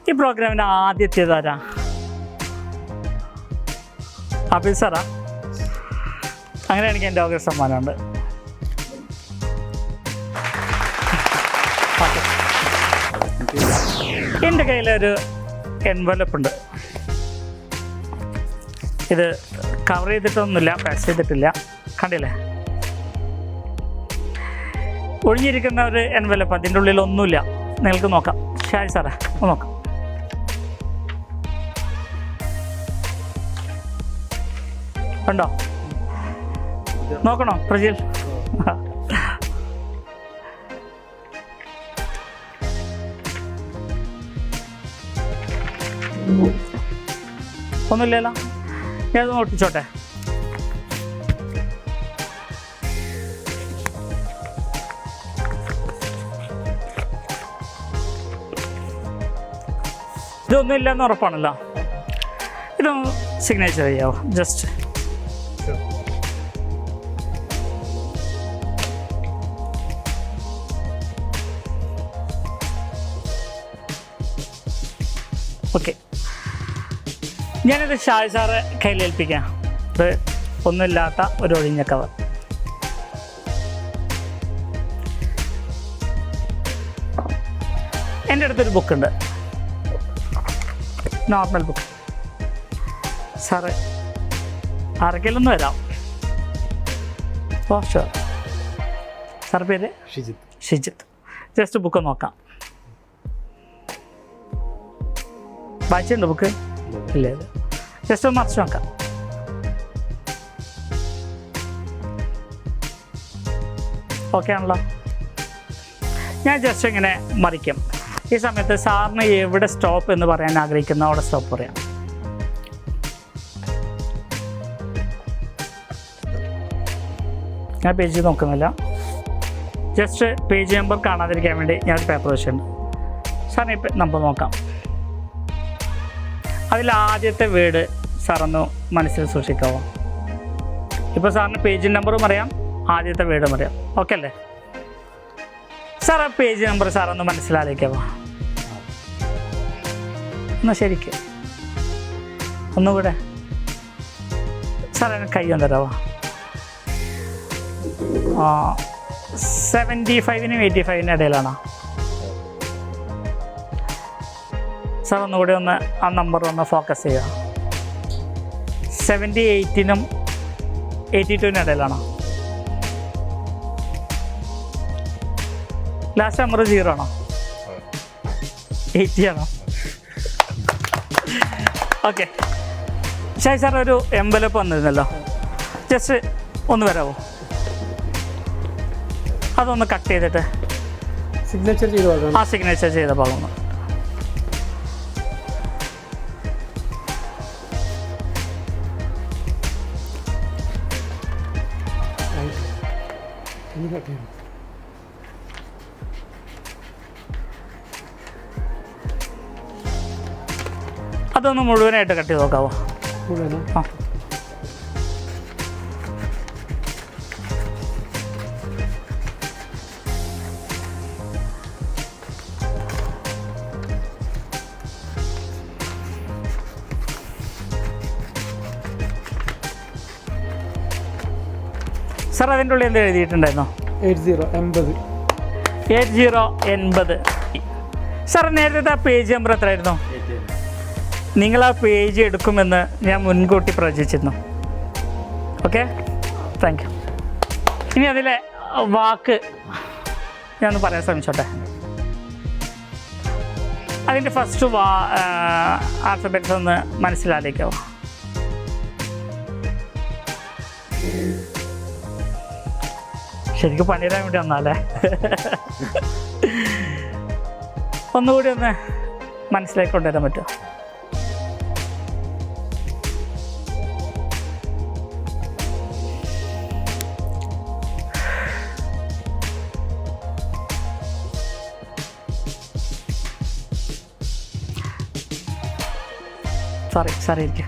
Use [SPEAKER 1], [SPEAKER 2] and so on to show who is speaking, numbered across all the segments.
[SPEAKER 1] ഈ പ്രോഗ്രാമിൻ്റെ ആദ്യത്തേതാരാ? അബിൽ സാറാ? അങ്ങനെയാണെങ്കിൽ എൻ്റെ ഓഗസ്റ്റ് സമ്മാനമുണ്ട്. എൻ്റെ കയ്യിലൊരു എൻവലപ്പ് ഉണ്ട്. ഇത് കവർ ചെയ്തിട്ടൊന്നുമില്ല, പാക്ക് ചെയ്തിട്ടില്ല, കണ്ടില്ലേ? ഒഴിഞ്ഞിരിക്കുന്ന ഒരു എൻവലപ്പ്, അതിൻ്റെ ഉള്ളിൽ ഒന്നുമില്ല. നിങ്ങൾക്ക് നോക്കാം. ഷായ് സാറേ ഒന്ന് നോക്കാം. ഉണ്ടോ? നോക്കണോ പ്രജിൽ? ഒന്നുമില്ലല്ലോ. ഞാനത് ഒട്ടിച്ചോട്ടെ. ഇതൊന്നും ഇല്ലെന്ന് ഉറപ്പാണല്ലോ. ഇതൊന്ന് സിഗ്നേച്ചർ ചെയ്യാവോ? Just okay. ഞാനിത് ഷായ് സാറെ കയ്യിലേൽപ്പിക്കാം. ഇത് ഒന്നുമില്ലാത്ത ഒരു ഒഴിഞ്ഞ കവർ. എൻ്റെ അടുത്തൊരു ബുക്കുണ്ട്, നോർമൽ ബുക്ക്. സാറ് ആർക്കെങ്കിലൊന്ന് വരാം. Oh sure. സാർ പേര്? ഷിജിത്ത്. ജസ്റ്റ് ബുക്ക് നോക്കാം. വായിച്ചിട്ടുണ്ടോ ബുക്ക്? ഇല്ല. ജസ്റ്റ് ഒന്ന് മറിച്ച് നോക്കാം. ഓക്കെ ആണല്ലോ. ഞാൻ ജസ്റ്റ് ഇങ്ങനെ മറിക്കും. ഈ സമയത്ത് സാറിന് എവിടെ സ്റ്റോപ്പ് എന്ന് പറയാൻ ആഗ്രഹിക്കുന്ന അവിടെ സ്റ്റോപ്പ് പറയാം. ഞാൻ പേജ് നോക്കുന്നില്ല. ജസ്റ്റ് പേജ് നമ്പർ കാണാതിരിക്കാൻ വേണ്ടി ഞാനൊരു പേപ്പർ വെച്ചിട്ടുണ്ട്. സാറിന് ഇപ്പം നമ്പർ നോക്കാം. അതിൽ ആദ്യത്തെ വേർഡ് സാറൊന്ന് മനസ്സിൽ സൂക്ഷിക്കാവോ? ഇപ്പോൾ സാറിന് പേജ് നമ്പറും അറിയാം, ആദ്യത്തെ വേർഡും അറിയാം. ഓക്കെ അല്ലേ? സാർ ആ പേജ് നമ്പർ സാറൊന്ന് മനസ്സിലാക്കിക്കാവോ? എന്നാൽ ശരിക്ക് ഒന്നുകൂടെ സാർ എനിക്ക് കൈ ഒന്ന് തരാവോ? 75-നും 85-നും ഇടയിലാണോ സാർ? ഒന്നുകൂടി ഒന്ന് ആ നമ്പർ ഒന്ന് ഫോക്കസ് ചെയ്യുക. 78-നും 82-നും ഇടയിലാണോ? ലാസ്റ്റ് നമ്പർ 0 ആണോ? 80 ആണോ? ഓക്കെ. ഷായ് സാർ ഒരു എംവലപ്പ് വന്നിരുന്നല്ലോ, ജസ്റ്റ് ഒന്ന് വരാമോ? അതൊന്ന് കട്ട് ചെയ്തിട്ട്
[SPEAKER 2] സിഗ്നേച്ചർ ചെയ്ത ഭാഗം.
[SPEAKER 1] ആ സിഗ്നേച്ചർ ചെയ്ത ഭാഗം അതൊന്ന് മുഴുവനായിട്ട് കട്ട് ചെയ്ത് നോക്കാവോ? ആ. സാർ അതിൻ്റെ ഉള്ളിൽ എന്ത് എഴുതിയിട്ടുണ്ടായിരുന്നോ? 8080. സാർ നേരത്തെ ആ പേജ് നമ്പർ എത്രയായിരുന്നു? നിങ്ങൾ ആ പേജ് എടുക്കുമെന്ന് ഞാൻ മുൻകൂട്ടി പ്രവചിച്ചിരുന്നു. Okay, thank U. ഇനി അതിലെ വാക്ക് ഞാനൊന്ന് പറയാൻ ശ്രമിച്ചോട്ടെ. അതിൻ്റെ ഫസ്റ്റ് ആൽഫബറ്റ്സ് ഒന്ന് മനസ്സിലാക്കിക്കാവോ? ശരിക്കും പണിയിടാൻ വേണ്ടി വന്നാലേ. ഒന്നുകൂടി ഒന്ന് മനസ്സിലാക്കി കൊണ്ടുവരാൻ പറ്റുമോ? സാറി ഇരിക്കുക.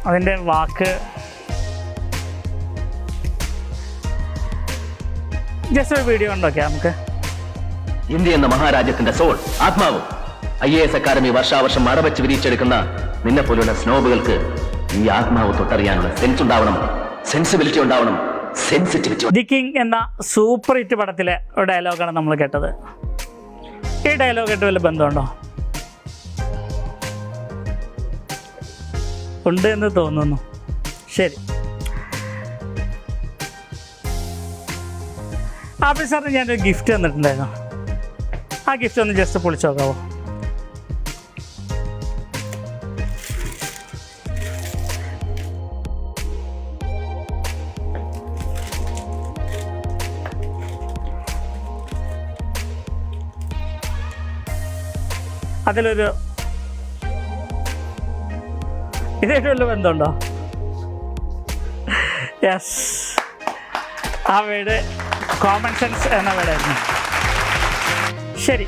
[SPEAKER 1] അതിൻ്റെ വാക്ക് ജസ്റ്റ് ഒരു വീഡിയോ കണ്ടോക്കെ നമുക്ക്.
[SPEAKER 3] ഇന്ത്യ എന്ന മഹാരാജ്യത്തിന്റെ സോൾ, ആത്മാവ്. IAS അക്കാദമി വർഷാവർഷം മറവച്ച് വിരിച്ചെടുക്കുന്ന നിന്നെ പോലുള്ള സ്നോബുകൾക്ക് ഈ ആത്മാവ് തൊട്ടറിയാനുള്ള സെൻസ് ഉണ്ടാവണം, സെൻസിബിലിറ്റി ഉണ്ടാവണം, സെൻസിറ്റിവിറ്റി.
[SPEAKER 1] ദി കിങ് എന്ന സൂപ്പർ ഹിറ്റ് പടത്തിലെ ഒരു ഡയലോഗാണ് നമ്മൾ കേട്ടത്. ഈ ഡയലോഗ് ആയിട്ട് വല്ല ബന്ധമുണ്ടോ? ഉണ്ട് എന്ന് തോന്നുന്നു. ശരി, ആബിൽ സാറിന് ഞാനൊരു ഗിഫ്റ്റ് തന്നിട്ടുണ്ടായിരുന്നു. ആ ഗിഫ്റ്റ് ഒന്ന് ജസ്റ്റ് പൊളിച്ച് നോക്കാവോ? അതിലൊരു ഇതായിട്ട് വല്ല ബന്ധമുണ്ടോ? യെസ്, ആ വേർഡ് കോമൺ സെൻസ് എന്ന വേർഡായിരുന്നു. ശരി,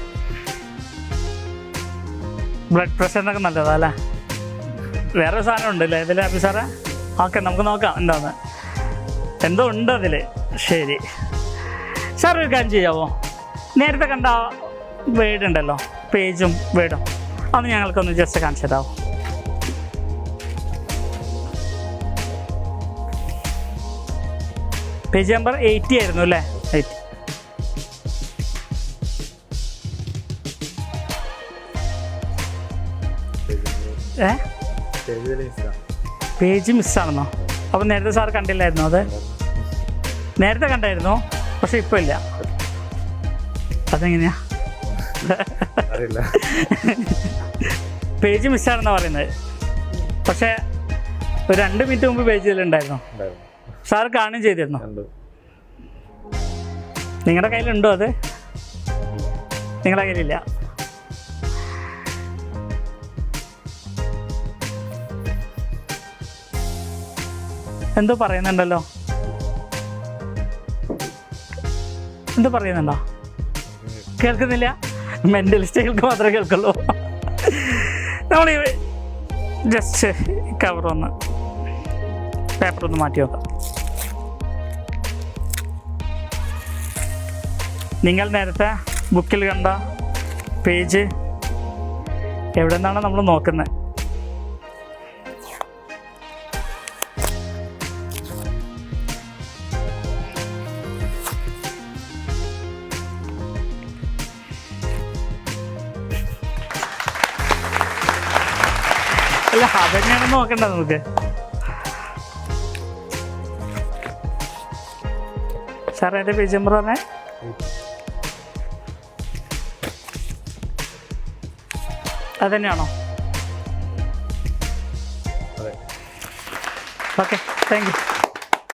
[SPEAKER 1] ബ്ലഡ് പ്രഷറിനൊക്കെ നല്ലതാ അല്ലേ? വേറൊരു സാധനം ഉണ്ടല്ലേ ഇതിൽ അബി സാറേ? ഓക്കെ, നമുക്ക് നോക്കാം എന്താന്ന്. എന്തോ ഉണ്ട് അതിൽ. ശരി സാർ, ഒരു കാര്യം ചെയ്യാമോ? നേരത്തെ കണ്ട വേർഡ് ഉണ്ടല്ലോ, പേജും വേർഡും, അന്ന് ഞങ്ങൾക്കൊന്ന് ജസ്റ്റ് കാണിച്ചു തരാമോ? പേജ് നമ്പർ 80 ആയിരുന്നു അല്ലേ? 80. പേജ് മിസ്സാണെന്നോ? അപ്പം നേരത്തെ സാർ കണ്ടില്ലായിരുന്നോ? അത് നേരത്തെ കണ്ടായിരുന്നു, പക്ഷെ ഇപ്പോൾ ഇല്ല. അതെങ്ങനെയാ? പേജ് മിസ്സാണെന്നാ പറയുന്നത്, പക്ഷേ ഒരു 2 മിനിറ്റ് മുമ്പ് പേജിലുണ്ടായിരുന്നു. സാർ കാണുകയും ചെയ്തിരുന്നു. നിങ്ങളുടെ കയ്യിലുണ്ടോ അത്? നിങ്ങളുടെ കയ്യിലില്ല. എന്തോ പറയുന്നുണ്ടല്ലോ, എന്തോ പറയുന്നുണ്ടോ? കേൾക്കുന്നില്ല? മെൻ്റലിസ്റ്റുകൾക്ക് മാത്രമേ കേൾക്കുള്ളൂ. നമ്മൾ ജസ്റ്റ് കവർ ഒന്ന്, പേപ്പർ ഒന്ന് മാറ്റി നോക്കാം. നിങ്ങൾ നേരത്തെ ബുക്കിൽ കണ്ട പേജ് എവിടെ നിന്നാണ് നമ്മൾ നോക്കുന്നത്? അല്ല, അതന്നെയാണ് നോക്കേണ്ടത് നമുക്ക്. സാർ എൻ്റെ പേജ് നമ്പർ പറഞ്ഞേ. അതന്നെയാണോ? Okay, thank U.